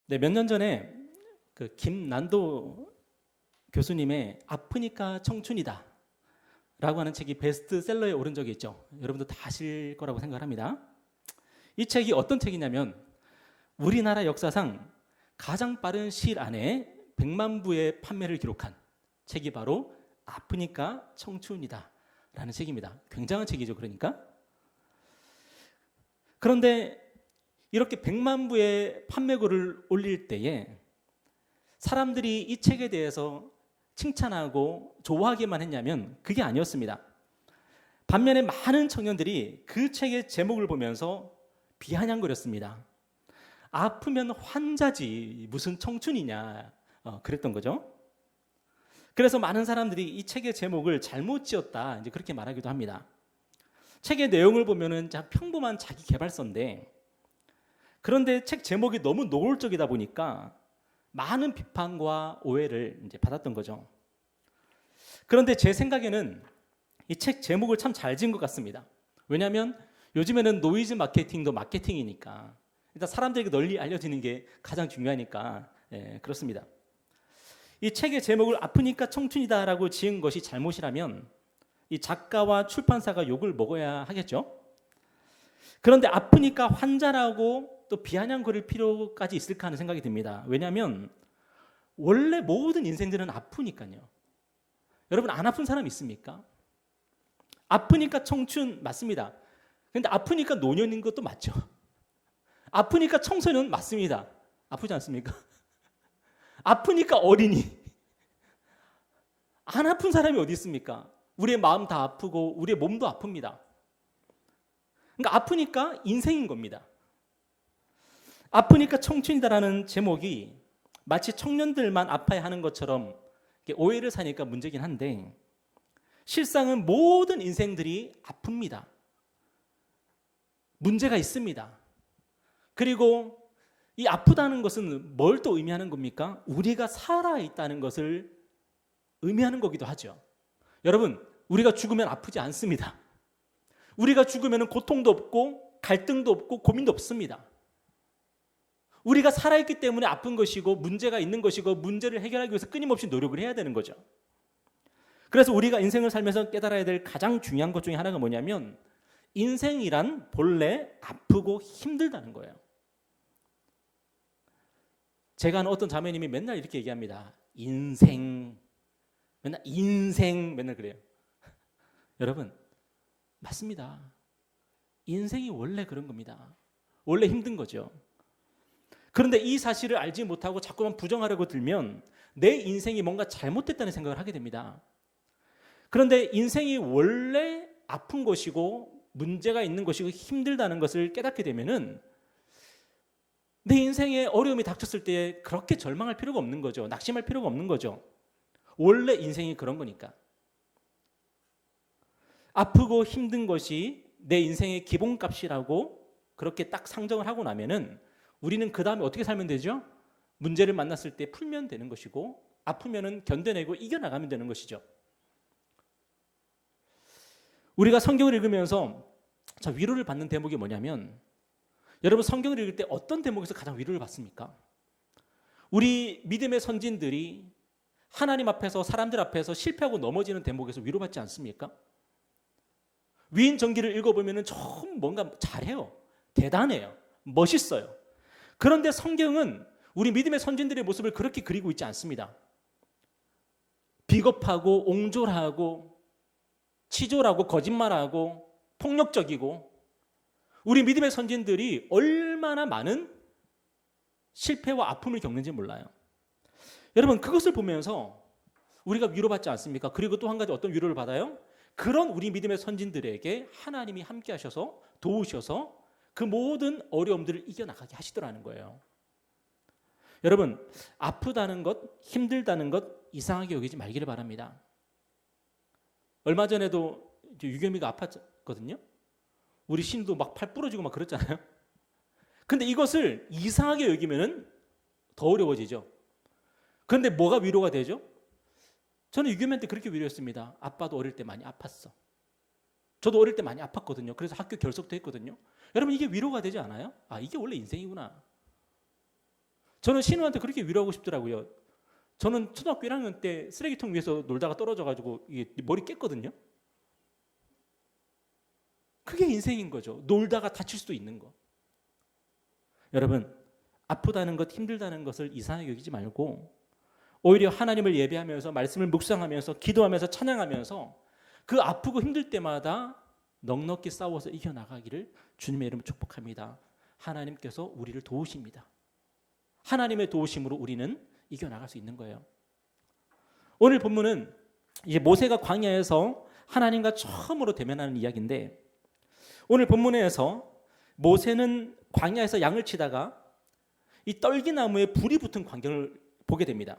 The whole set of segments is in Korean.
네, 몇 년 전에 그 김난도 교수님의 아프니까 청춘이다 라고 하는 책이 베스트셀러에 오른 적이 있죠. 여러분도 다 아실 거라고 생각합니다. 이 책이 어떤 책이냐면 우리나라 역사상 가장 빠른 시일 안에 100만 부의 판매를 기록한 책이 바로 아프니까 청춘이다 라는 책입니다. 굉장한 책이죠. 그런데 이렇게 100만 부의 판매고를 올릴 때에 사람들이 이 책에 대해서 칭찬하고 좋아하기만 했냐면 그게 아니었습니다. 반면에 많은 청년들이 그 책의 제목을 보면서 비아냥거렸습니다. 아프면 환자지 무슨 청춘이냐 그랬던 거죠. 그래서 많은 사람들이 이 책의 제목을 잘못 지었다 이제 그렇게 말하기도 합니다. 책의 내용을 보면은 평범한 자기 개발서인데 그런데 책 제목이 너무 노골적이다 보니까 많은 비판과 오해를 이제 받았던 거죠. 그런데 제 생각에는 이 책 제목을 참 잘 지은 것 같습니다. 왜냐하면 요즘에는 노이즈 마케팅도 마케팅이니까 일단 사람들에게 널리 알려지는 게 가장 중요하니까 그렇습니다. 이 책의 제목을 아프니까 청춘이다라고 지은 것이 잘못이라면 이 작가와 출판사가 욕을 먹어야 하겠죠. 그런데 아프니까 환자라고 또 비아냥거릴 필요까지 있을까 하는 생각이 듭니다. 왜냐하면 원래 모든 인생들은 아프니까요. 여러분 안 아픈 사람 있습니까? 아프니까 청춘 맞습니다. 그런데 아프니까 노년인 것도 맞죠. 아프니까 청소년 맞습니다. 아프지 않습니까? 아프니까 어린이. 안 아픈 사람이 어디 있습니까? 우리의 마음 다 아프고 우리의 몸도 아픕니다. 그러니까 아프니까 인생인 겁니다. 아프니까 청춘이다라는 제목이 마치 청년들만 아파야 하는 것처럼 오해를 사니까 문제긴 한데 실상은 모든 인생들이 아픕니다. 문제가 있습니다. 그리고 이 아프다는 것은 뭘 또 의미하는 겁니까? 우리가 살아있다는 것을 의미하는 거기도 하죠. 여러분, 우리가 죽으면 아프지 않습니다. 우리가 죽으면 고통도 없고 갈등도 없고 고민도 없습니다. 우리가 살아있기 때문에 아픈 것이고 문제가 있는 것이고 문제를 해결하기 위해서 끊임없이 노력을 해야 되는 거죠. 그래서 우리가 인생을 살면서 깨달아야 될 가장 중요한 것 중에 하나가 뭐냐면 인생이란 본래 아프고 힘들다는 거예요. 제가 아는 어떤 자매님이 맨날 이렇게 얘기합니다. 인생 맨날 그래요. 여러분 맞습니다. 인생이 원래 그런 겁니다. 원래 힘든 거죠. 그런데 이 사실을 알지 못하고 자꾸만 부정하려고 들면 내 인생이 뭔가 잘못됐다는 생각을 하게 됩니다. 그런데 인생이 원래 아픈 것이고 문제가 있는 것이고 힘들다는 것을 깨닫게 되면은 내 인생에 어려움이 닥쳤을 때 그렇게 절망할 필요가 없는 거죠. 낙심할 필요가 없는 거죠. 원래 인생이 그런 거니까. 아프고 힘든 것이 내 인생의 기본값이라고 그렇게 딱 상정을 하고 나면은 우리는 그 다음에 어떻게 살면 되죠? 문제를 만났을 때 풀면 되는 것이고 아프면은 견뎌내고 이겨나가면 되는 것이죠. 우리가 성경을 읽으면서 위로를 받는 대목이 뭐냐면 여러분 성경을 읽을 때 어떤 대목에서 가장 위로를 받습니까? 우리 믿음의 선진들이 하나님 앞에서 사람들 앞에서 실패하고 넘어지는 대목에서 위로받지 않습니까? 위인 전기를 읽어보면 좀 뭔가 잘해요. 대단해요. 멋있어요. 그런데 성경은 우리 믿음의 선진들의 모습을 그렇게 그리고 있지 않습니다. 비겁하고 옹졸하고 치졸하고 거짓말하고 폭력적이고 우리 믿음의 선진들이 얼마나 많은 실패와 아픔을 겪는지 몰라요. 여러분 그것을 보면서 우리가 위로받지 않습니까? 그리고 또 한 가지 어떤 위로를 받아요? 그런 우리 믿음의 선진들에게 하나님이 함께 하셔서 도우셔서 그 모든 어려움들을 이겨나가게 하시더라는 거예요. 여러분 아프다는 것, 힘들다는 것 이상하게 여기지 말기를 바랍니다. 얼마 전에도 유겸이가 아팠거든요. 우리 신도 막 팔 부러지고 막 그랬잖아요. 근데 이것을 이상하게 여기면은 더 어려워지죠. 그런데 뭐가 위로가 되죠? 저는 유겸이한테 그렇게 위로했습니다. 아빠도 어릴 때 많이 아팠어. 저도 어릴 때 많이 아팠거든요. 그래서 학교 결석도 했거든요. 여러분 이게 위로가 되지 않아요? 아 이게 원래 인생이구나. 저는 신우한테 그렇게 위로하고 싶더라고요. 저는 초등학교 1학년 때 쓰레기통 위에서 놀다가 떨어져가지고 이게 머리 깼거든요. 그게 인생인 거죠. 놀다가 다칠 수도 있는 거. 여러분, 아프다는 것, 힘들다는 것을 이상하게 여기지 말고 오히려 하나님을 예배하면서 말씀을 묵상하면서 기도하면서 찬양하면서 그 아프고 힘들 때마다 넉넉히 싸워서 이겨나가기를 주님의 이름으로 축복합니다. 하나님께서 우리를 도우십니다. 하나님의 도우심으로 우리는 이겨나갈 수 있는 거예요. 오늘 본문은 이제 모세가 광야에서 하나님과 처음으로 대면하는 이야기인데, 오늘 본문에서 모세는 광야에서 양을 치다가 이 떨기나무에 불이 붙은 광경을 보게 됩니다.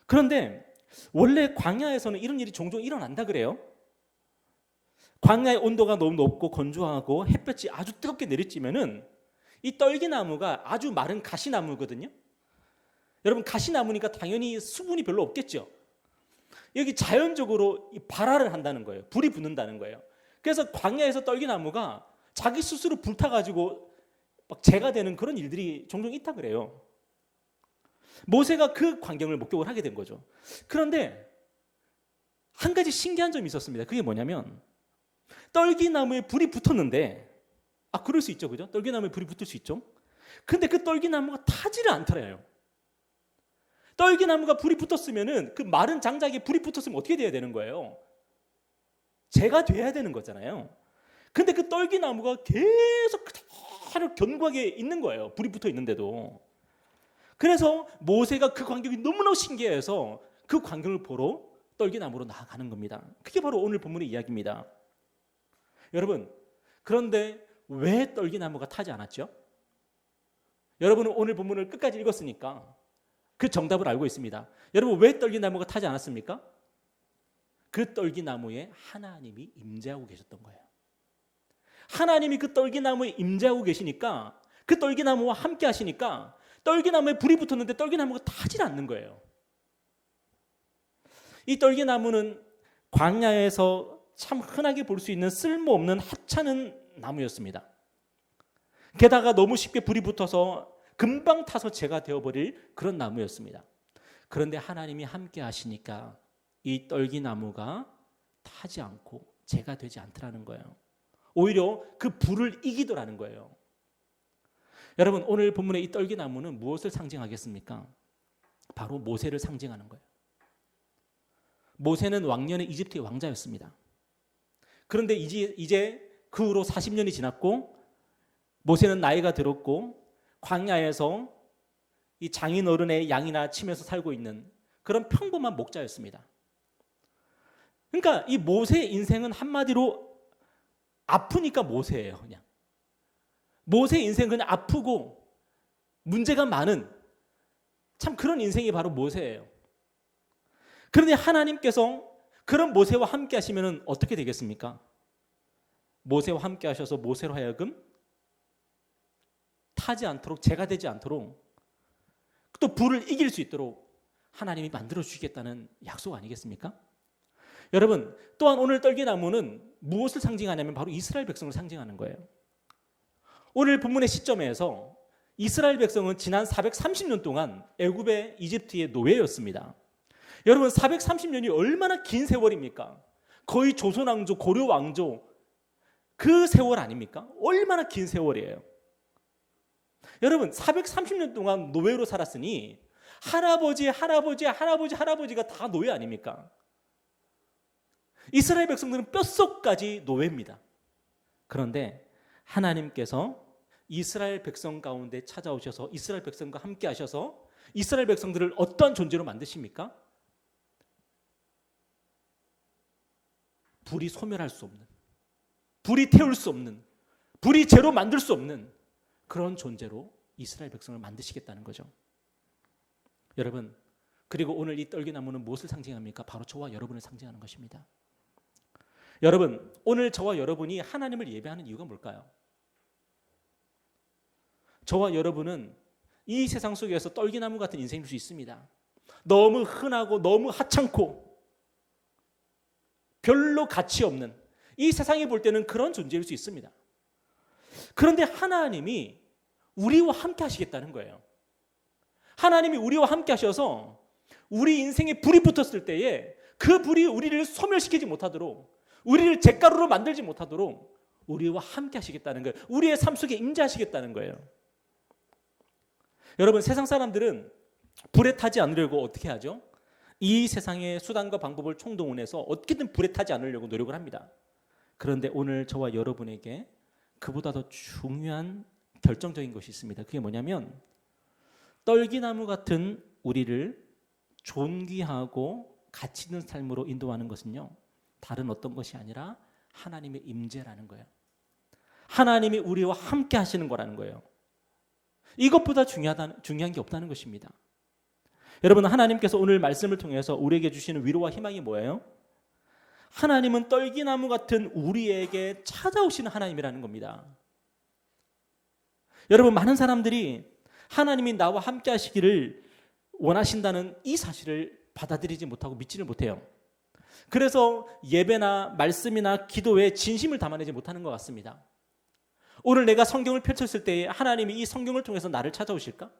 그런데 원래 광야에서는 이런 일이 종종 일어난다 그래요. 광야의 온도가 너무 높고 건조하고 햇볕이 아주 뜨겁게 내리쬐면은 이 떨기나무가 아주 마른 가시나무거든요. 여러분, 가시나무니까 당연히 수분이 별로 없겠죠. 여기 자연적으로 발화를 한다는 거예요. 불이 붙는다는 거예요. 그래서 광야에서 떨기나무가 자기 스스로 불타가지고 막 재가 되는 그런 일들이 종종 있다 그래요. 모세가 그 광경을 목격을 하게 된 거죠. 그런데 한 가지 신기한 점이 있었습니다. 그게 뭐냐면 떨기나무에 불이 붙었는데, 그럴 수 있죠, 그죠? 떨기나무에 불이 붙을 수 있죠. 근데 그 떨기나무가 타지를 않더래요. 떨기나무가 불이 붙었으면은 그 마른 장작에 불이 붙었으면 어떻게 돼야 되는 거예요? 재가 돼야 되는 거잖아요. 근데 그 떨기나무가 계속 그대로 견고하게 있는 거예요. 불이 붙어 있는데도. 그래서 모세가 그 광경이 너무나 신기해서 그 광경을 보러 떨기나무로 나아가는 겁니다. 그게 바로 오늘 본문의 이야기입니다. 여러분, 그런데 왜 떨기나무가 타지 않았죠? 여러분은 오늘 본문을 끝까지 읽었으니까 그 정답을 알고 있습니다. 여러분, 왜 떨기나무가 타지 않았습니까? 그 떨기나무에 하나님이 임재하고 계셨던 거예요. 하나님이 그 떨기나무에 임재하고 계시니까, 그 떨기나무와 함께 하시니까 떨기나무에 불이 붙었는데 떨기나무가 타질 않는 거예요. 이 떨기나무는 광야에서 참 흔하게 볼 수 있는 쓸모없는 하찮은 나무였습니다. 게다가 너무 쉽게 불이 붙어서 금방 타서 재가 되어버릴 그런 나무였습니다. 그런데 하나님이 함께 하시니까 이 떨기나무가 타지 않고 재가 되지 않더라는 거예요. 오히려 그 불을 이기더라는 거예요. 여러분, 오늘 본문의 이 떨기나무는 무엇을 상징하겠습니까? 바로 모세를 상징하는 거예요. 모세는 왕년의 이집트의 왕자였습니다. 그런데 이제 그 후로 40년이 지났고 모세는 나이가 들었고 광야에서 이 장인어른의 양이나 치면서 살고 있는 그런 평범한 목자였습니다. 그러니까 이 모세의 인생은 한마디로 아프니까 모세예요. 그냥 모세의 인생은 그냥 아프고 문제가 많은 참 그런 인생이 바로 모세예요. 그런데 하나님께서 그런 모세와 함께 하시면 어떻게 되겠습니까? 모세와 함께 하셔서 모세로 하여금 타지 않도록, 재가 되지 않도록, 또 불을 이길 수 있도록 하나님이 만들어 주시겠다는 약속 아니겠습니까? 여러분, 또한 오늘 떨기나무는 무엇을 상징하냐면 바로 이스라엘 백성을 상징하는 거예요. 오늘 본문의 시점에서 이스라엘 백성은 지난 430년 동안 애굽의 이집트의 노예였습니다. 여러분, 430년이 얼마나 긴 세월입니까? 거의 조선왕조, 고려왕조 그 세월 아닙니까? 얼마나 긴 세월이에요. 여러분, 430년 동안 노예로 살았으니 할아버지가 다 노예 아닙니까? 이스라엘 백성들은 뼛속까지 노예입니다. 그런데 하나님께서 이스라엘 백성 가운데 찾아오셔서 이스라엘 백성과 함께 하셔서 이스라엘 백성들을 어떤 존재로 만드십니까? 불이 소멸할 수 없는, 불이 태울 수 없는, 불이 재로 만들 수 없는 그런 존재로 이스라엘 백성을 만드시겠다는 거죠. 여러분, 그리고 오늘 이 떨기나무는 무엇을 상징합니까? 바로 저와 여러분을 상징하는 것입니다. 여러분, 오늘 저와 여러분이 하나님을 예배하는 이유가 뭘까요? 저와 여러분은 이 세상 속에서 떨기나무 같은 인생일 수 있습니다. 너무 흔하고 너무 하찮고 별로 가치 없는, 이 세상이 볼 때는 그런 존재일 수 있습니다. 그런데 하나님이 우리와 함께 하시겠다는 거예요. 하나님이 우리와 함께 하셔서 우리 인생에 불이 붙었을 때에 그 불이 우리를 소멸시키지 못하도록, 우리를 잿가루로 만들지 못하도록 우리와 함께 하시겠다는 거예요. 우리의 삶 속에 임재하시겠다는 거예요. 여러분, 세상 사람들은 불에 타지 않으려고 어떻게 하죠? 이 세상의 수단과 방법을 총동원해서 어떻게든 불에 타지 않으려고 노력을 합니다. 그런데 오늘 저와 여러분에게 그보다 더 중요한 결정적인 것이 있습니다. 그게 뭐냐면 떨기나무 같은 우리를 존귀하고 가치 있는 삶으로 인도하는 것은요, 다른 어떤 것이 아니라 하나님의 임재라는 거예요. 하나님이 우리와 함께 하시는 거라는 거예요. 이것보다 중요한 게 없다는 것입니다. 여러분, 하나님께서 오늘 말씀을 통해서 우리에게 주시는 위로와 희망이 뭐예요? 하나님은 떨기나무 같은 우리에게 찾아오시는 하나님이라는 겁니다. 여러분, 많은 사람들이 하나님이 나와 함께 하시기를 원하신다는 이 사실을 받아들이지 못하고 믿지를 못해요. 그래서 예배나 말씀이나 기도에 진심을 담아내지 못하는 것 같습니다. 오늘 내가 성경을 펼쳤을 때에 하나님이 이 성경을 통해서 나를 찾아오실까?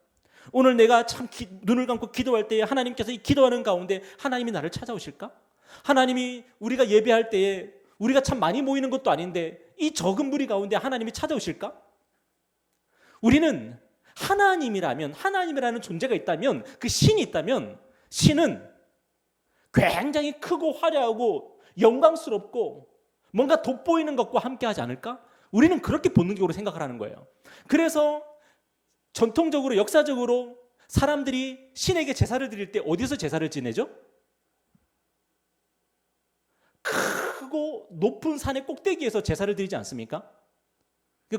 오늘 내가 참 눈을 감고 기도할 때에 하나님께서 이 기도하는 가운데 하나님이 나를 찾아오실까? 하나님이 우리가 예배할 때에 우리가 참 많이 모이는 것도 아닌데 이 적은 무리 가운데 하나님이 찾아오실까? 우리는 하나님이라는 존재가 있다면, 그 신이 있다면, 신은 굉장히 크고 화려하고 영광스럽고 뭔가 돋보이는 것과 함께 하지 않을까? 우리는 그렇게 본능적으로 생각을 하는 거예요. 그래서 전통적으로, 역사적으로 사람들이 신에게 제사를 드릴 때 어디서 제사를 지내죠? 크고 높은 산의 꼭대기에서 제사를 드리지 않습니까?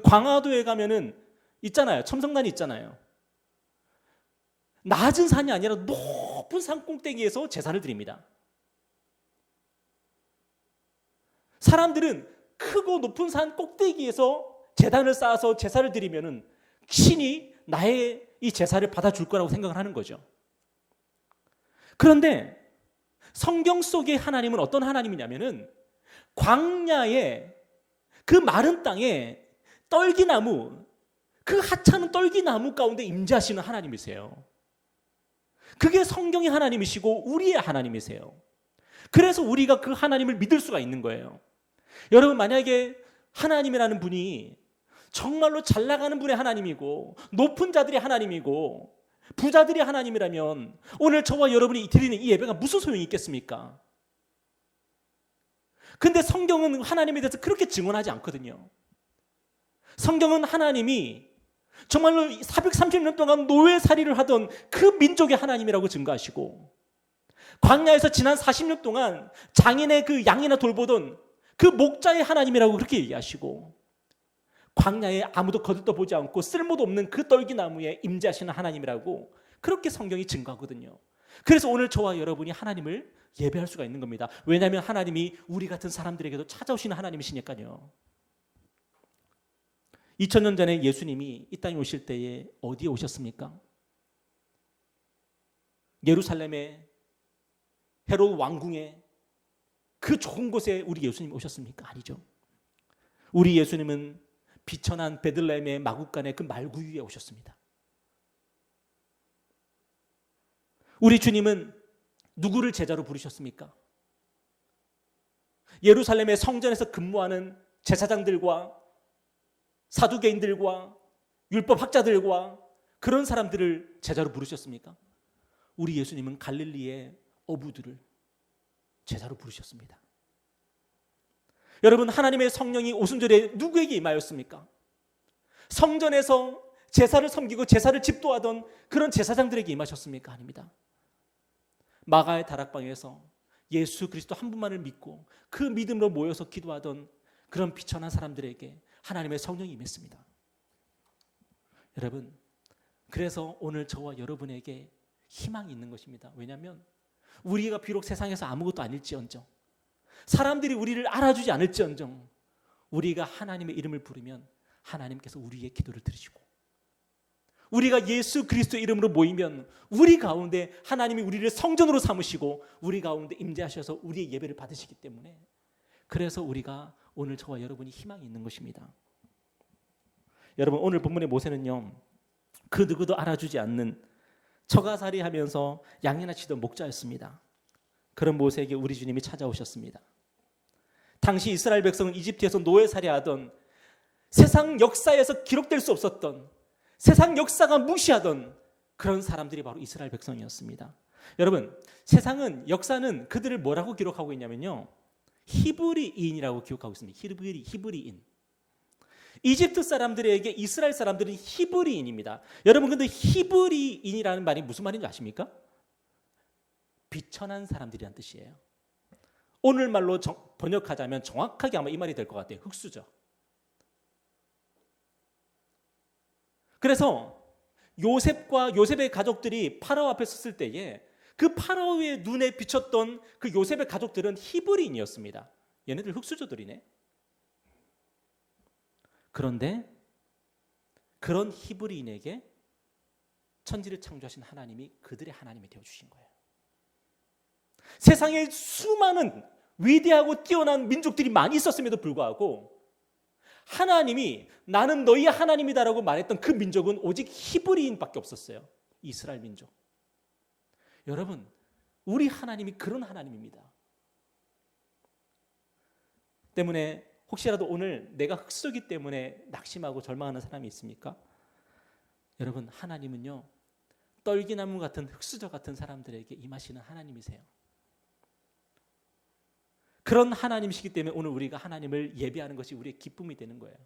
광화도에 가면은 있잖아요. 첨성단이 있잖아요. 낮은 산이 아니라 높은 산 꼭대기에서 제사를 드립니다. 사람들은 크고 높은 산 꼭대기에서 제단을 쌓아서 제사를 드리면은 신이 나의 이 제사를 받아줄 거라고 생각을 하는 거죠. 그런데 성경 속의 하나님은 어떤 하나님이냐면은 광야에 그 마른 땅에 떨기나무, 그 하찮은 떨기나무 가운데 임재하시는 하나님이세요. 그게 성경의 하나님이시고 우리의 하나님이세요. 그래서 우리가 그 하나님을 믿을 수가 있는 거예요. 여러분, 만약에 하나님이라는 분이 정말로 잘 나가는 분의 하나님이고 높은 자들의 하나님이고 부자들의 하나님이라면 오늘 저와 여러분이 드리는 이 예배가 무슨 소용이 있겠습니까? 근데 성경은 하나님에 대해서 그렇게 증언하지 않거든요. 성경은 하나님이 정말로 430년 동안 노예살이를 하던 그 민족의 하나님이라고 증거하시고, 광야에서 지난 40년 동안 장인의 그 양이나 돌보던 그 목자의 하나님이라고 그렇게 얘기하시고, 광야에 아무도 거들떠보지 않고 쓸모도 없는 그 떨기나무에 임재하시는 하나님이라고 그렇게 성경이 증거하거든요. 그래서 오늘 저와 여러분이 하나님을 예배할 수가 있는 겁니다. 왜냐하면 하나님이 우리 같은 사람들에게도 찾아오시는 하나님이시니까요. 2000년 전에 예수님이 이 땅에 오실 때에 어디에 오셨습니까? 예루살렘의 헤롯 왕궁에, 그 좋은 곳에 우리 예수님이 오셨습니까? 아니죠. 우리 예수님은 비천한 베들레헴의 마구간의 그 말구 위에 오셨습니다. 우리 주님은 누구를 제자로 부르셨습니까? 예루살렘의 성전에서 근무하는 제사장들과 사두개인들과 율법학자들과 그런 사람들을 제자로 부르셨습니까? 우리 예수님은 갈릴리의 어부들을 제자로 부르셨습니다. 여러분, 하나님의 성령이 오순절에 누구에게 임하였습니까? 성전에서 제사를 섬기고 제사를 집도하던 그런 제사장들에게 임하셨습니까? 아닙니다. 마가의 다락방에서 예수 그리스도 한 분만을 믿고 그 믿음으로 모여서 기도하던 그런 비천한 사람들에게 하나님의 성령이 임했습니다. 여러분, 그래서 오늘 저와 여러분에게 희망이 있는 것입니다. 왜냐하면 우리가 비록 세상에서 아무것도 아닐지언정, 사람들이 우리를 알아주지 않을지언정, 우리가 하나님의 이름을 부르면 하나님께서 우리의 기도를 들으시고, 우리가 예수 그리스도의 이름으로 모이면 우리 가운데 하나님이 우리를 성전으로 삼으시고 우리 가운데 임재하셔서 우리의 예배를 받으시기 때문에, 그래서 우리가 오늘 저와 여러분이 희망이 있는 것입니다. 여러분, 오늘 본문의 모세는요, 그 누구도 알아주지 않는 처가살이 하면서 양이나 치던 목자였습니다. 그런 모세에게 우리 주님이 찾아오셨습니다. 당시 이스라엘 백성은 이집트에서 노예살이하던, 세상 역사에서 기록될 수 없었던, 세상 역사가 무시하던 그런 사람들이 바로 이스라엘 백성이었습니다. 여러분, 세상은, 역사는 그들을 뭐라고 기록하고 있냐면요, 히브리인이라고 기록하고 있습니다. 히브리인. 이집트 사람들에게 이스라엘 사람들은 히브리인입니다. 여러분, 근데 히브리인이라는 말이 무슨 말인지 아십니까? 비천한 사람들이란 뜻이에요. 오늘 말로 번역하자면 정확하게 아마 이 말이 될 것 같아요. 흙수저. 그래서 요셉의 가족들이 파라오 앞에 섰을 때에 그 파라오의 눈에 비쳤던 그 요셉의 가족들은 히브리인이었습니다. 얘네들 흙수저들이네. 그런데 그런 히브리인에게 천지를 창조하신 하나님이 그들의 하나님이 되어주신 거예요. 세상에 수많은 위대하고 뛰어난 민족들이 많이 있었음에도 불구하고 하나님이 나는 너희의 하나님이다라고 말했던 그 민족은 오직 히브리인밖에 없었어요. 이스라엘 민족. 여러분, 우리 하나님이 그런 하나님입니다. 때문에 혹시라도 오늘 내가 흙수저기 때문에 낙심하고 절망하는 사람이 있습니까? 여러분, 하나님은요, 떨기나무 같은 흙수저 같은 사람들에게 임하시는 하나님이세요. 그런 하나님이시기 때문에 오늘 우리가 하나님을 예배하는 것이 우리의 기쁨이 되는 거예요.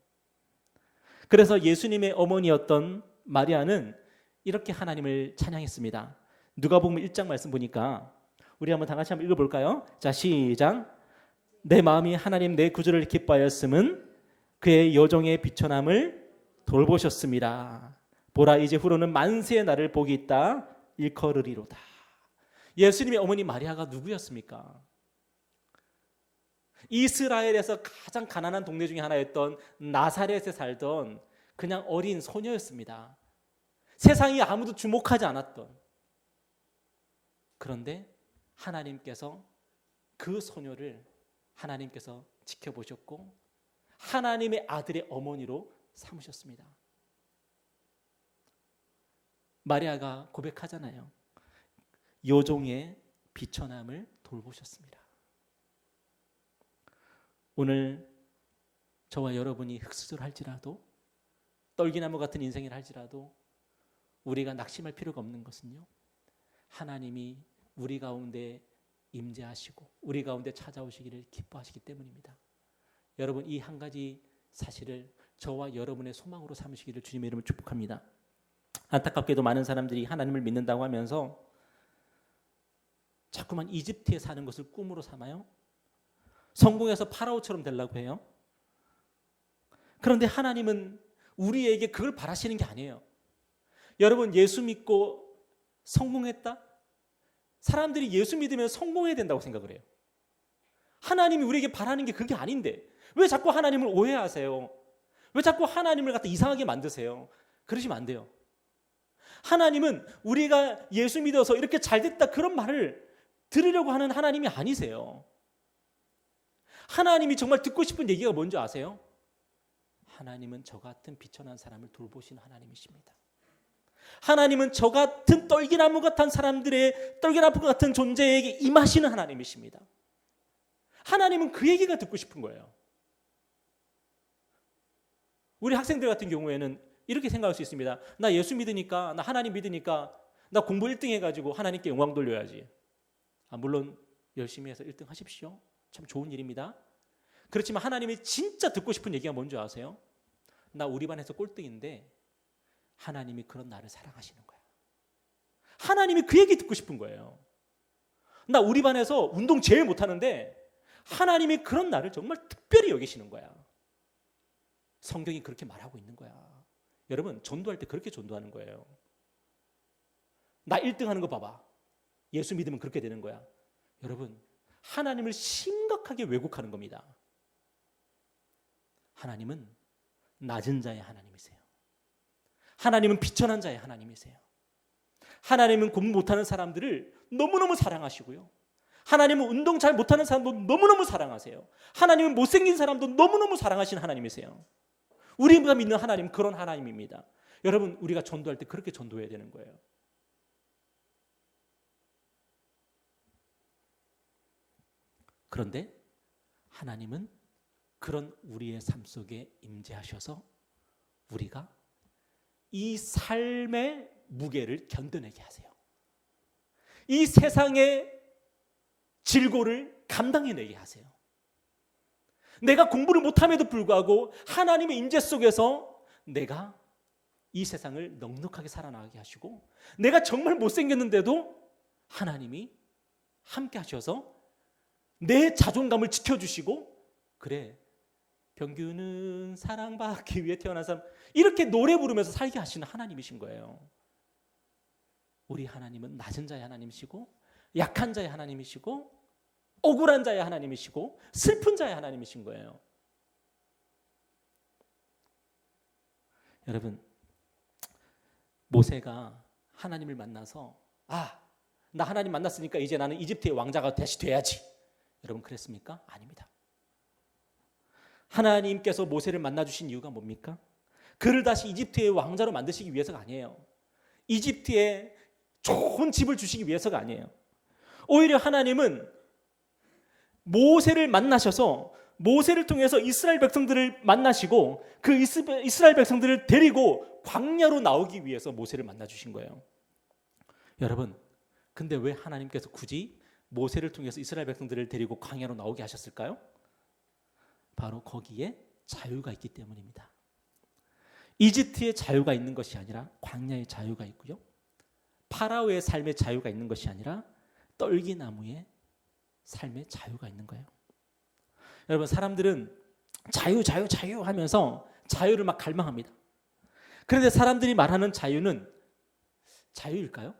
그래서 예수님의 어머니였던 마리아는 이렇게 하나님을 찬양했습니다. 누가복음 1장 말씀 보니까 우리 한번 다 같이 한번 읽어볼까요? 자, 시작. 내 마음이 하나님 내 구주를 기뻐하였음은 그의 여종의 비천함을 돌보셨습니다. 보라, 이제 후로는 만세의 날을 복이 있다 일컬으리로다. 예수님의 어머니 마리아가 누구였습니까? 이스라엘에서 가장 가난한 동네 중에 하나였던 나사렛에 살던 그냥 어린 소녀였습니다. 세상이 아무도 주목하지 않았던. 그런데 하나님께서 그 소녀를 하나님께서 지켜보셨고 하나님의 아들의 어머니로 삼으셨습니다. 마리아가 고백하잖아요. 여종의 비천함을 돌보셨습니다. 오늘 저와 여러분이 흙수저를 할지라도 떨기나무 같은 인생을 할지라도 우리가 낙심할 필요가 없는 것은요, 하나님이 우리 가운데 임재하시고 우리 가운데 찾아오시기를 기뻐하시기 때문입니다. 여러분, 이 한 가지 사실을 저와 여러분의 소망으로 삼으시기를 주님의 이름으로 축복합니다. 안타깝게도 많은 사람들이 하나님을 믿는다고 하면서 자꾸만 이집트에 사는 것을 꿈으로 삼아요. 성공해서 파라오처럼 되려고 해요. 그런데 하나님은 우리에게 그걸 바라시는 게 아니에요. 여러분, 예수 믿고 성공했다? 사람들이 예수 믿으면 성공해야 된다고 생각을 해요. 하나님이 우리에게 바라는 게 그게 아닌데 왜 자꾸 하나님을 오해하세요? 왜 자꾸 하나님을 갖다 이상하게 만드세요? 그러시면 안 돼요. 하나님은 우리가 예수 믿어서 이렇게 잘됐다 그런 말을 들으려고 하는 하나님이 아니세요. 하나님이 정말 듣고 싶은 얘기가 뭔지 아세요? 하나님은 저 같은 비천한 사람을 돌보시는 하나님이십니다. 하나님은 저 같은 떨기나무 같은 사람들의 떨기나무 같은 존재에게 임하시는 하나님이십니다. 하나님은 그 얘기가 듣고 싶은 거예요. 우리 학생들 같은 경우에는 이렇게 생각할 수 있습니다. 나 예수 믿으니까, 나 하나님 믿으니까 나 공부 1등 해가지고 하나님께 영광 돌려야지. 물론 열심히 해서 1등 하십시오. 참 좋은 일입니다. 그렇지만 하나님이 진짜 듣고 싶은 얘기가 뭔지 아세요? 나 우리 반에서 꼴등인데 하나님이 그런 나를 사랑하시는 거야. 하나님이 그 얘기 듣고 싶은 거예요. 나 우리 반에서 운동 제일 못하는데 하나님이 그런 나를 정말 특별히 여기시는 거야. 성경이 그렇게 말하고 있는 거야. 여러분, 전도할 때 그렇게 전도하는 거예요. 나 1등 하는 거 봐봐. 예수 믿으면 그렇게 되는 거야. 여러분, 하나님을 심각하게 왜곡하는 겁니다. 하나님은 낮은 자의 하나님이세요. 하나님은 비천한 자의 하나님이세요. 하나님은 공부 못하는 사람들을 너무너무 사랑하시고요. 하나님은 운동 잘 못하는 사람도 너무너무 사랑하세요. 하나님은 못생긴 사람도 너무너무 사랑하시는 하나님이세요. 우리가 믿는 하나님은 그런 하나님입니다. 여러분, 우리가 전도할 때 그렇게 전도해야 되는 거예요. 그런데 하나님은 그런 우리의 삶 속에 임재하셔서 우리가 이 삶의 무게를 견뎌내게 하세요. 이 세상의 질고를 감당해내게 하세요. 내가 공부를 못함에도 불구하고 하나님의 임재 속에서 내가 이 세상을 넉넉하게 살아나가게 하시고, 내가 정말 못생겼는데도 하나님이 함께 하셔서 내 자존감을 지켜주시고, 그래, 병규는 사랑받기 위해 태어난 사람, 이렇게 노래 부르면서 살게 하시는 하나님이신 거예요. 우리 하나님은 낮은 자의 하나님이시고, 약한 자의 하나님이시고, 억울한 자의 하나님이시고, 슬픈 자의 하나님이신 거예요. 여러분, 모세가 하나님을 만나서 나 하나님 만났으니까 이제 나는 이집트의 왕자가 다시 돼야지, 여러분 그랬습니까? 아닙니다. 하나님께서 모세를 만나주신 이유가 뭡니까? 그를 다시 이집트의 왕자로 만드시기 위해서가 아니에요. 이집트에 좋은 집을 주시기 위해서가 아니에요. 오히려 하나님은 모세를 만나셔서 모세를 통해서 이스라엘 백성들을 만나시고, 그 이스라엘 백성들을 데리고 광야로 나오기 위해서 모세를 만나주신 거예요. 여러분, 근데 왜 하나님께서 굳이 모세를 통해서 이스라엘 백성들을 데리고 광야로 나오게 하셨을까요? 바로 거기에 자유가 있기 때문입니다. 이집트의 자유가 있는 것이 아니라 광야의 자유가 있고요, 파라오의 삶의 자유가 있는 것이 아니라 떨기나무의 삶의 자유가 있는 거예요. 여러분, 사람들은 자유 하면서 자유를 막 갈망합니다. 그런데 사람들이 말하는 자유는 자유일까요?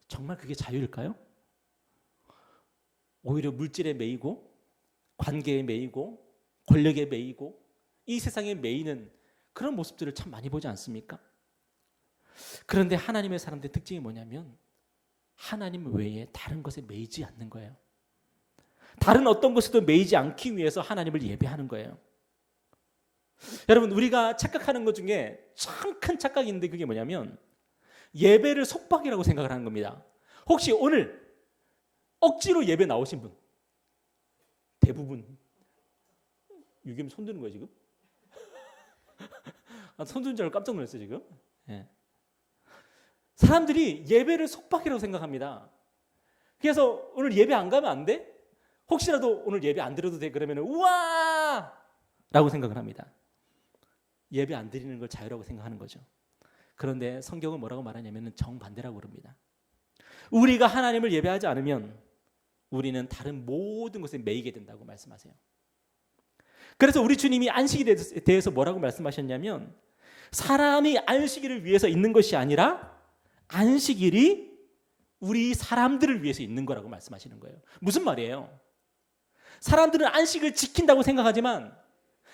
정말 그게 자유일까요? 오히려 물질에 매이고, 관계에 매이고, 권력에 매이고, 이 세상에 매이는 그런 모습들을 참 많이 보지 않습니까? 그런데 하나님의 사람들의 특징이 뭐냐면 하나님 외에 다른 것에 매이지 않는 거예요. 다른 어떤 것에도 매이지 않기 위해서 하나님을 예배하는 거예요. 여러분, 우리가 착각하는 것 중에 참 큰 착각인데 그게 뭐냐면 예배를 속박이라고 생각을 하는 겁니다. 혹시 오늘 억지로 예배 나오신 분? 대부분 유겸 손 드는 거예요 지금? 손 드는 줄 알고 깜짝 놀랐어요 지금. 예. 사람들이 예배를 속박이라고 생각합니다. 그래서 오늘 예배 안 가면 안 돼? 혹시라도 오늘 예배 안 드려도 돼? 그러면 우와! 라고 생각을 합니다. 예배 안 드리는 걸 자유라고 생각하는 거죠. 그런데 성경은 뭐라고 말하냐면 정반대라고 그럽니다. 우리가 하나님을 예배하지 않으면 우리는 다른 모든 것에 매이게 된다고 말씀하세요. 그래서 우리 주님이 안식일에 대해서 뭐라고 말씀하셨냐면 사람이 안식일을 위해서 있는 것이 아니라 안식일이 우리 사람들을 위해서 있는 거라고 말씀하시는 거예요. 무슨 말이에요? 사람들은 안식을 지킨다고 생각하지만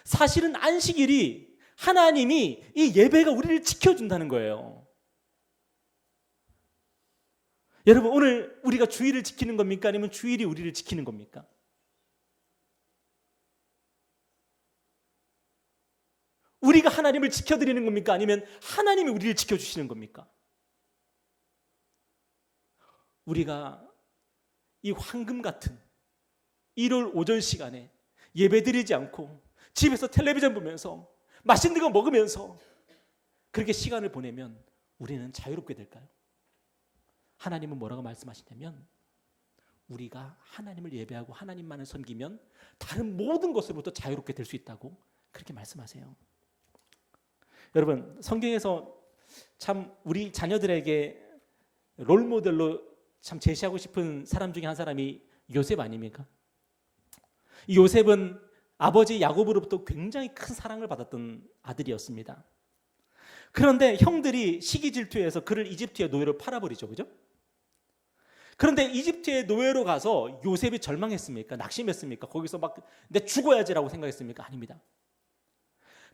사실은 안식일이 하나님이 이 예배가 우리를 지켜준다는 거예요. 여러분, 오늘 우리가 주일을 지키는 겁니까? 아니면 주일이 우리를 지키는 겁니까? 우리가 하나님을 지켜드리는 겁니까? 아니면 하나님이 우리를 지켜주시는 겁니까? 우리가 이 황금 같은 일요일 오전 시간에 예배드리지 않고 집에서 텔레비전 보면서 맛있는 거 먹으면서 그렇게 시간을 보내면 우리는 자유롭게 될까요? 하나님은 뭐라고 말씀하시냐면 우리가 하나님을 예배하고 하나님만을 섬기면 다른 모든 것으로부터 자유롭게 될 수 있다고 그렇게 말씀하세요. 여러분, 성경에서 참 우리 자녀들에게 롤모델로 참 제시하고 싶은 사람 중에 한 사람이 요셉 아닙니까? 이 요셉은 아버지 야곱으로부터 굉장히 큰 사랑을 받았던 아들이었습니다. 그런데 형들이 시기 질투해서 그를 이집트의 노예로 팔아버리죠, 그죠? 그런데 이집트의 노예로 가서 요셉이 절망했습니까? 낙심했습니까? 거기서 막 내 죽어야지라고 생각했습니까? 아닙니다.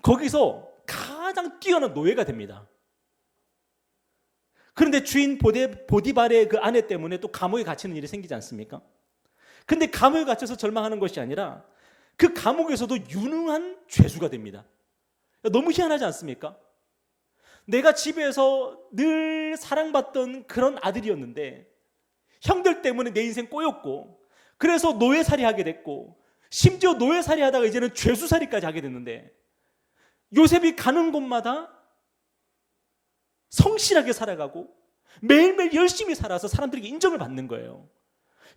거기서 가장 뛰어난 노예가 됩니다. 그런데 주인 보디발의 그 아내 때문에 또 감옥에 갇히는 일이 생기지 않습니까? 근데 감옥에 갇혀서 절망하는 것이 아니라 그 감옥에서도 유능한 죄수가 됩니다. 너무 희한하지 않습니까? 내가 집에서 늘 사랑받던 그런 아들이었는데 형들 때문에 내 인생 꼬였고 그래서 노예살이 하게 됐고, 심지어 노예살이 하다가 이제는 죄수살이까지 하게 됐는데, 요셉이 가는 곳마다 성실하게 살아가고 매일매일 열심히 살아서 사람들에게 인정을 받는 거예요.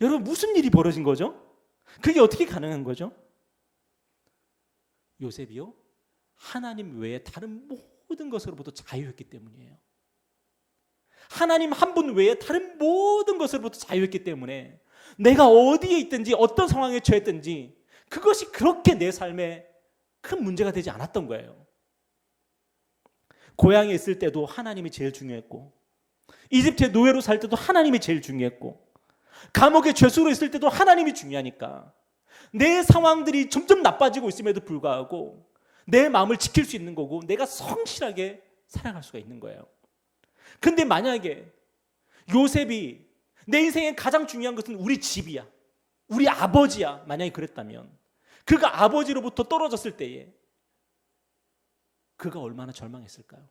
여러분, 무슨 일이 벌어진 거죠? 그게 어떻게 가능한 거죠? 요셉이요, 하나님 외에 다른 모든 것으로부터 자유했기 때문이에요. 하나님 한 분 외에 다른 모든 것으로부터 자유했기 때문에 내가 어디에 있든지 어떤 상황에 처했든지 그것이 그렇게 내 삶에 큰 문제가 되지 않았던 거예요. 고향에 있을 때도 하나님이 제일 중요했고, 이집트의 노예로 살 때도 하나님이 제일 중요했고, 감옥의 죄수로 있을 때도 하나님이 중요하니까 내 상황들이 점점 나빠지고 있음에도 불구하고 내 마음을 지킬 수 있는 거고, 내가 성실하게 살아갈 수가 있는 거예요. 근데 만약에 요셉이 내 인생에 가장 중요한 것은 우리 집이야, 우리 아버지야, 만약에 그랬다면 그가 아버지로부터 떨어졌을 때에 그가 얼마나 절망했을까요?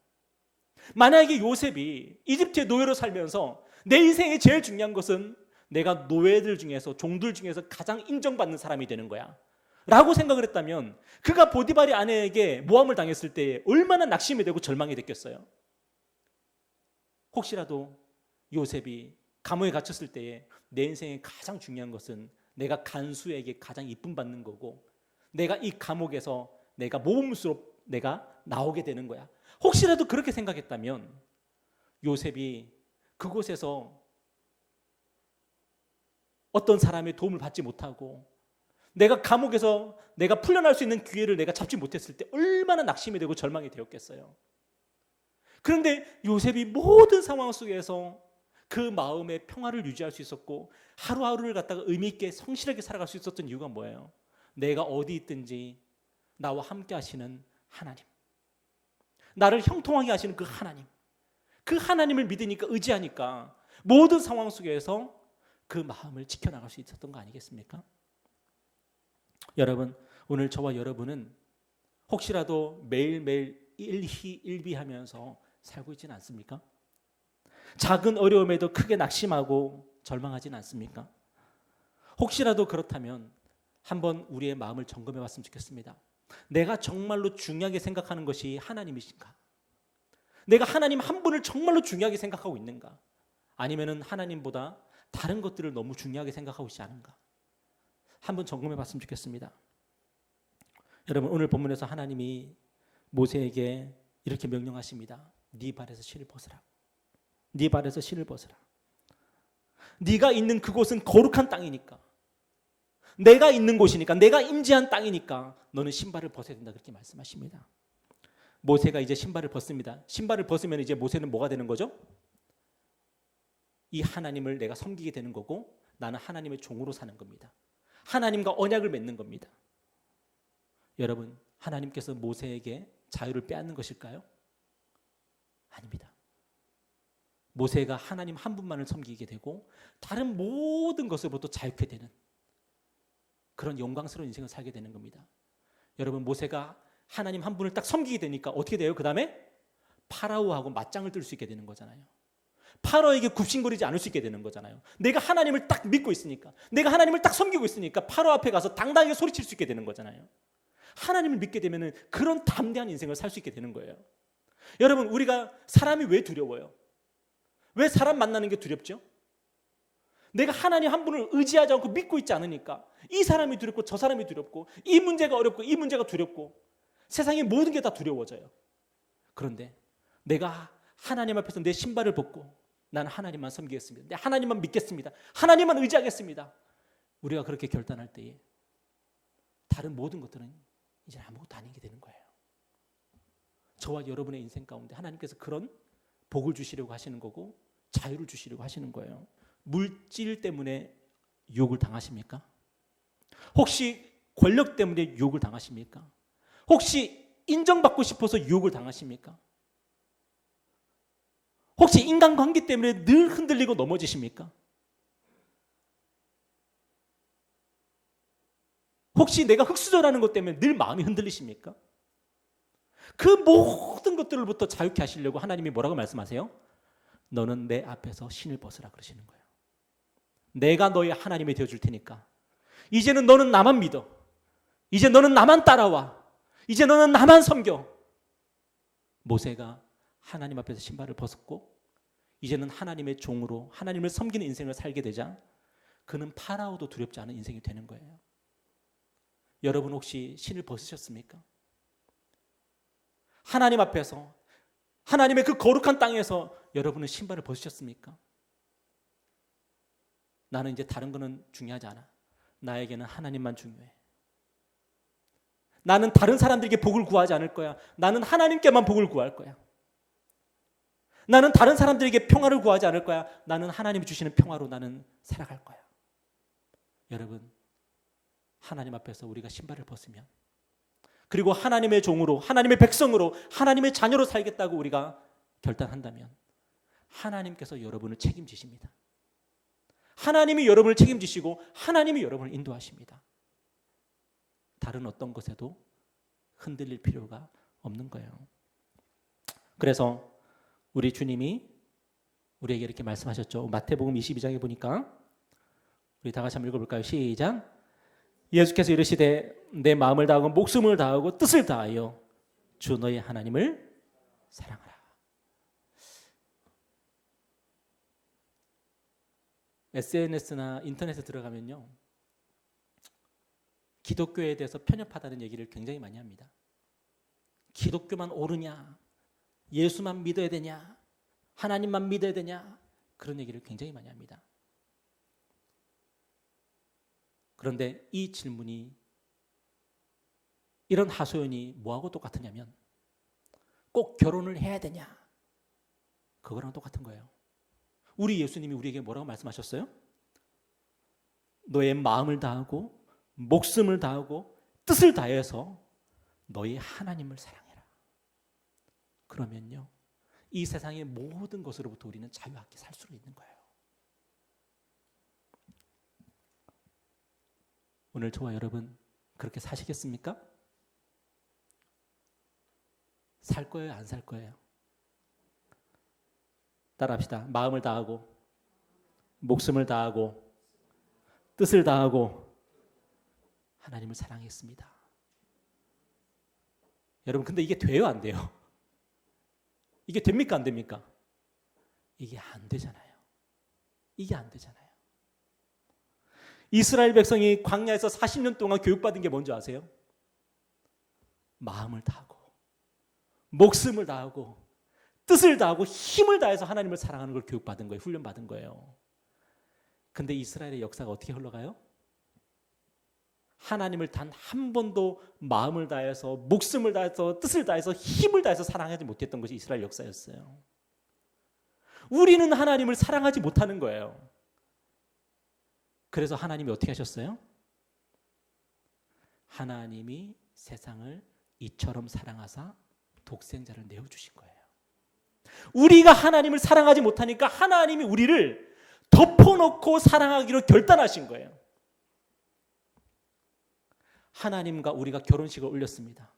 만약에 요셉이 이집트의 노예로 살면서 내 인생에 제일 중요한 것은 내가 노예들 중에서, 종들 중에서 가장 인정받는 사람이 되는 거야 라고 생각을 했다면, 그가 보디발의 아내에게 모함을 당했을 때에 얼마나 낙심이 되고 절망이 됐겠어요? 혹시라도 요셉이 감옥에 갇혔을 때에 내 인생에 가장 중요한 것은 내가 간수에게 가장 이쁨 받는 거고, 내가 이 감옥에서 내가 모범수로 내가 나오게 되는 거야, 혹시라도 그렇게 생각했다면 요셉이 그곳에서 어떤 사람의 도움을 받지 못하고 내가 감옥에서 내가 풀려날 수 있는 기회를 내가 잡지 못했을 때 얼마나 낙심이 되고 절망이 되었겠어요. 그런데 요셉이 모든 상황 속에서 그 마음의 평화를 유지할 수 있었고 하루하루를 갖다가 의미 있게 성실하게 살아갈 수 있었던 이유가 뭐예요? 내가 어디 있든지 나와 함께 하시는 하나님, 나를 형통하게 하시는 그 하나님, 그 하나님을 믿으니까, 의지하니까 모든 상황 속에서 그 마음을 지켜나갈 수 있었던 거 아니겠습니까? 여러분, 오늘 저와 여러분은 혹시라도 매일매일 일희일비하면서 살고 있지는 않습니까? 작은 어려움에도 크게 낙심하고 절망하지는 않습니까? 혹시라도 그렇다면 한번 우리의 마음을 점검해 봤으면 좋겠습니다. 내가 정말로 중요하게 생각하는 것이 하나님이신가? 내가 하나님 한 분을 정말로 중요하게 생각하고 있는가? 아니면은 하나님보다 다른 것들을 너무 중요하게 생각하고 있지 않은가? 한번 점검해 봤으면 좋겠습니다. 여러분, 오늘 본문에서 하나님이 모세에게 이렇게 명령하십니다. 네 발에서 실을 벗으라. 네 발에서 실을 벗으라. 네가 있는 그곳은 거룩한 땅이니까, 내가 있는 곳이니까, 내가 임재한 땅이니까 너는 신발을 벗어야 된다, 그렇게 말씀하십니다. 모세가 이제 신발을 벗습니다. 신발을 벗으면 이제 모세는 뭐가 되는 거죠? 이 하나님을 내가 섬기게 되는 거고, 나는 하나님의 종으로 사는 겁니다. 하나님과 언약을 맺는 겁니다. 여러분, 하나님께서 모세에게 자유를 빼앗는 것일까요? 아닙니다. 모세가 하나님 한 분만을 섬기게 되고 다른 모든 것으로부터 자유케 되는 그런 영광스러운 인생을 살게 되는 겁니다. 여러분, 모세가 하나님 한 분을 딱 섬기게 되니까 어떻게 돼요? 그 다음에 파라오하고 맞짱을 뜰 수 있게 되는 거잖아요. 파라오에게 굽신거리지 않을 수 있게 되는 거잖아요. 내가 하나님을 딱 믿고 있으니까, 내가 하나님을 딱 섬기고 있으니까 파라오 앞에 가서 당당하게 소리칠 수 있게 되는 거잖아요. 하나님을 믿게 되면 그런 담대한 인생을 살 수 있게 되는 거예요. 여러분, 우리가 사람이 왜 두려워요? 왜 사람 만나는 게 두렵죠? 내가 하나님 한 분을 의지하지 않고 믿고 있지 않으니까 이 사람이 두렵고 저 사람이 두렵고 이 문제가 어렵고 이 문제가 두렵고 세상의 모든 게 다 두려워져요. 그런데 내가 하나님 앞에서 내 신발을 벗고 나는 하나님만 섬기겠습니다, 내 하나님만 믿겠습니다, 하나님만 의지하겠습니다, 우리가 그렇게 결단할 때에 다른 모든 것들은 이제 아무것도 아닌 게 되는 거예요. 저와 여러분의 인생 가운데 하나님께서 그런 복을 주시려고 하시는 거고 자유를 주시려고 하시는 거예요. 물질 때문에 유혹을 당하십니까? 혹시 권력 때문에 유혹을 당하십니까? 혹시 인정받고 싶어서 유혹을 당하십니까? 혹시 인간관계 때문에 늘 흔들리고 넘어지십니까? 혹시 내가 흙수저라는 것 때문에 늘 마음이 흔들리십니까? 그 모든 것들로부터 자유케 하시려고 하나님이 뭐라고 말씀하세요? 너는 내 앞에서 신을 벗으라 그러시는 거예요. 내가 너의 하나님이 되어줄 테니까 이제는 너는 나만 믿어. 이제 너는 나만 따라와. 이제 너는 나만 섬겨. 모세가 하나님 앞에서 신발을 벗었고 이제는 하나님의 종으로 하나님을 섬기는 인생을 살게 되자 그는 파라오도 두렵지 않은 인생이 되는 거예요. 여러분 혹시 신을 벗으셨습니까? 하나님 앞에서 하나님의 그 거룩한 땅에서 여러분은 신발을 벗으셨습니까? 나는 이제 다른 거는 중요하지 않아. 나에게는 하나님만 중요해. 나는 다른 사람들에게 복을 구하지 않을 거야. 나는 하나님께만 복을 구할 거야. 나는 다른 사람들에게 평화를 구하지 않을 거야. 나는 하나님이 주시는 평화로 나는 살아갈 거야. 여러분, 하나님 앞에서 우리가 신발을 벗으면 그리고 하나님의 종으로 하나님의 백성으로 하나님의 자녀로 살겠다고 우리가 결단한다면 하나님께서 여러분을 책임지십니다. 하나님이 여러분을 책임지시고 하나님이 여러분을 인도하십니다. 다른 어떤 것에도 흔들릴 필요가 없는 거예요. 그래서 우리 주님이 우리에게 이렇게 말씀하셨죠. 마태복음 22장에 보니까 우리 다 같이 한번 읽어볼까요? 시작. 예수께서 이르시되 내 마음을 다하고 목숨을 다하고 뜻을 다하여 주 너의 하나님을 사랑하라. SNS나 인터넷에 들어가면요, 기독교에 대해서 편협하다는 얘기를 굉장히 많이 합니다. 기독교만 옳으냐, 예수만 믿어야 되냐, 하나님만 믿어야 되냐, 그런 얘기를 굉장히 많이 합니다. 그런데 이 질문이, 이런 하소연이 뭐하고 똑같으냐면 꼭 결혼을 해야 되냐, 그거랑 똑같은 거예요. 우리 예수님이 우리에게 뭐라고 말씀하셨어요? 너의 마음을 다하고 목숨을 다하고 뜻을 다해서 너의 하나님을 사랑해라. 그러면요, 이 세상의 모든 것으로부터 우리는 자유하게 살 수 있는 거예요. 오늘 저와 여러분 그렇게 사시겠습니까? 살 거예요, 안 살 거예요? 따라합시다. 마음을 다하고 목숨을 다하고 뜻을 다하고 하나님을 사랑했습니다. 여러분, 근데 이게 돼요, 안 돼요? 이게 됩니까, 안 됩니까? 이게 안 되잖아요. 이게 안 되잖아요. 이스라엘 백성이 광야에서 40년 동안 교육받은 게 뭔지 아세요? 마음을 다하고 목숨을 다하고 뜻을 다하고 힘을 다해서 하나님을 사랑하는 걸 교육받은 거예요. 훈련받은 거예요. 근데 이스라엘의 역사가 어떻게 흘러가요? 하나님을 단 한 번도 마음을 다해서 목숨을 다해서 뜻을 다해서 힘을 다해서 사랑하지 못했던 것이 이스라엘 역사였어요. 우리는 하나님을 사랑하지 못하는 거예요. 그래서 하나님이 어떻게 하셨어요? 하나님이 세상을 이처럼 사랑하사 독생자를 내어주신 거예요. 우리가 하나님을 사랑하지 못하니까 하나님이 우리를 덮어놓고 사랑하기로 결단하신 거예요. 하나님과 우리가 결혼식을 올렸습니다.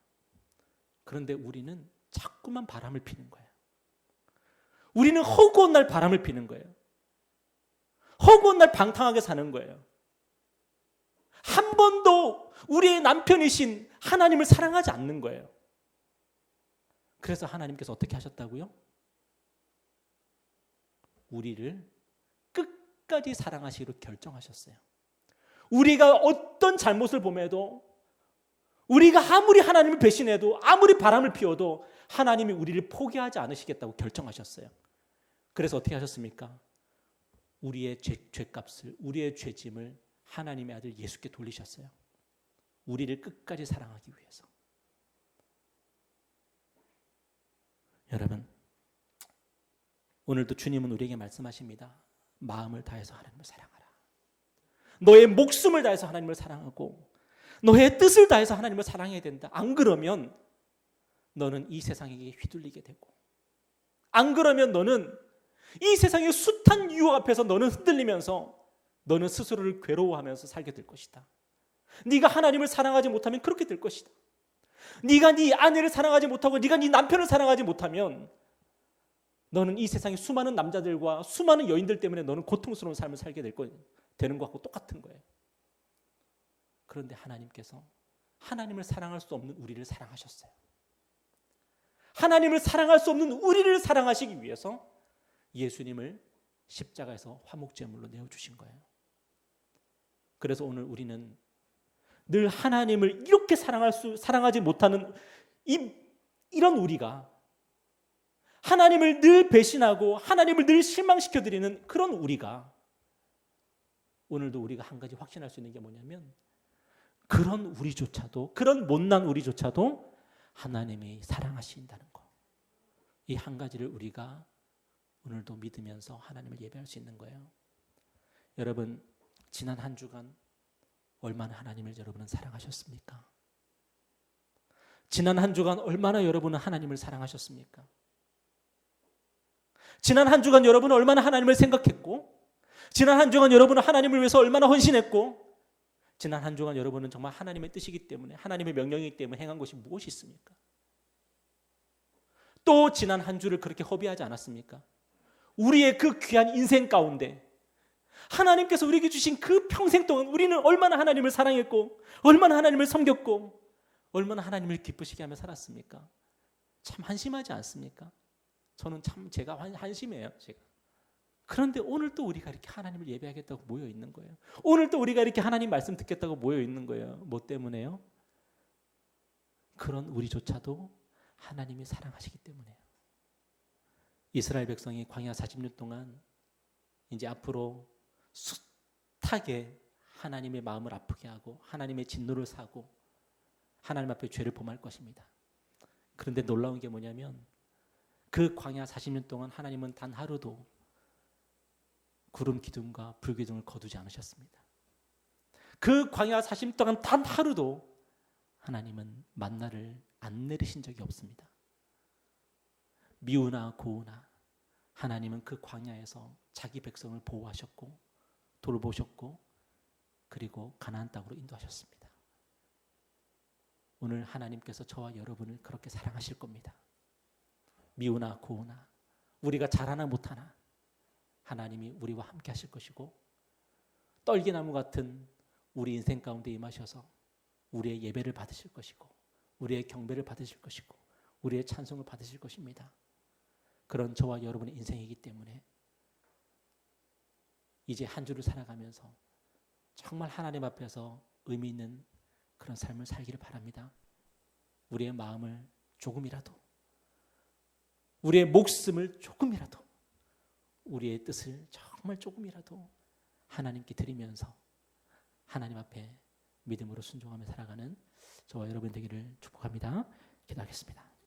그런데 우리는 자꾸만 바람을 피는 거예요. 우리는 허구한 날 바람을 피는 거예요. 허구한 날 방탕하게 사는 거예요. 한 번도 우리의 남편이신 하나님을 사랑하지 않는 거예요. 그래서 하나님께서 어떻게 하셨다고요? 우리를 끝까지 사랑하시기로 결정하셨어요. 우리가 어떤 잘못을 범해도, 우리가 아무리 하나님을 배신해도, 아무리 바람을 피워도 하나님이 우리를 포기하지 않으시겠다고 결정하셨어요. 그래서 어떻게 하셨습니까? 우리의 죄값을, 우리의 죄짐을 하나님의 아들 예수께 돌리셨어요. 우리를 끝까지 사랑하기 위해서. 여러분, 오늘도 주님은 우리에게 말씀하십니다. 마음을 다해서 하나님을 사랑하라. 너의 목숨을 다해서 하나님을 사랑하고 너의 뜻을 다해서 하나님을 사랑해야 된다. 안 그러면 너는 이 세상에게 휘둘리게 되고, 안 그러면 너는 이 세상의 숱한 유혹 앞에서 너는 흔들리면서 너는 스스로를 괴로워하면서 살게 될 것이다. 네가 하나님을 사랑하지 못하면 그렇게 될 것이다. 네가 네 아내를 사랑하지 못하고 네가 네 남편을 사랑하지 못하면 너는 이 세상의 수많은 남자들과 수많은 여인들 때문에 너는 고통스러운 삶을 살게 되는 것하고 똑같은 거예요. 그런데 하나님께서 하나님을 사랑할 수 없는 우리를 사랑하셨어요. 하나님을 사랑할 수 없는 우리를 사랑하시기 위해서 예수님을 십자가에서 화목제물로 내어주신 거예요. 그래서 오늘 우리는 늘 하나님을 이렇게 사랑하지 못하는 이런 우리가, 하나님을 늘 배신하고 하나님을 늘 실망시켜드리는 그런 우리가, 오늘도 우리가 한 가지 확신할 수 있는 게 뭐냐면, 그런 우리조차도, 그런 못난 우리조차도 하나님이 사랑하신다는 거, 이 한 가지를 우리가 오늘도 믿으면서 하나님을 예배할 수 있는 거예요. 여러분, 지난 한 주간 얼마나 하나님을 여러분은 사랑하셨습니까? 지난 한 주간 얼마나 여러분은 하나님을 사랑하셨습니까? 지난 한 주간 여러분은 얼마나 하나님을 생각했고, 지난 한 주간 여러분은 하나님을 위해서 얼마나 헌신했고, 지난 한 주간 여러분은 정말 하나님의 뜻이기 때문에, 하나님의 명령이기 때문에 행한 것이 무엇이 있습니까? 또 지난 한 주를 그렇게 허비하지 않았습니까? 우리의 그 귀한 인생 가운데 하나님께서 우리에게 주신 그 평생 동안 우리는 얼마나 하나님을 사랑했고, 얼마나 하나님을 섬겼고, 얼마나 하나님을 기쁘시게 하며 살았습니까? 참 한심하지 않습니까? 저는 참 제가 한심해요, 제가. 그런데 오늘 또 우리가 이렇게 하나님을 예배하겠다고 모여 있는 거예요. 오늘 또 우리가 이렇게 하나님 말씀 듣겠다고 모여 있는 거예요. 뭐 때문에요? 그런 우리조차도 하나님이 사랑하시기 때문에요. 이스라엘 백성이 광야 40년 동안 이제 앞으로 숱하게 하나님의 마음을 아프게 하고 하나님의 진노를 사고 하나님 앞에 죄를 범할 것입니다. 그런데 놀라운 게 뭐냐면, 그 광야 40년 동안 하나님은 단 하루도 구름 기둥과 불 기둥을 거두지 않으셨습니다. 그 광야 40년 동안 단 하루도 하나님은 만나를 안 내리신 적이 없습니다. 미우나 고우나 하나님은 그 광야에서 자기 백성을 보호하셨고 돌보셨고, 그리고 가나안 땅으로 인도하셨습니다. 오늘 하나님께서 저와 여러분을 그렇게 사랑하실 겁니다. 미우나 고우나, 우리가 잘하나 못하나 하나님이 우리와 함께 하실 것이고, 떨기나무 같은 우리 인생 가운데 임하셔서 우리의 예배를 받으실 것이고, 우리의 경배를 받으실 것이고, 우리의 찬송을 받으실 것입니다. 그런 저와 여러분의 인생이기 때문에 이제 한 주를 살아가면서 정말 하나님 앞에서 의미 있는 그런 삶을 살기를 바랍니다. 우리의 마음을 조금이라도, 우리의 목숨을 조금이라도, 우리의 뜻을 정말 조금이라도 하나님께 드리면서 하나님 앞에 믿음으로 순종하며 살아가는 저와 여러분 되기를 축복합니다. 기도하겠습니다.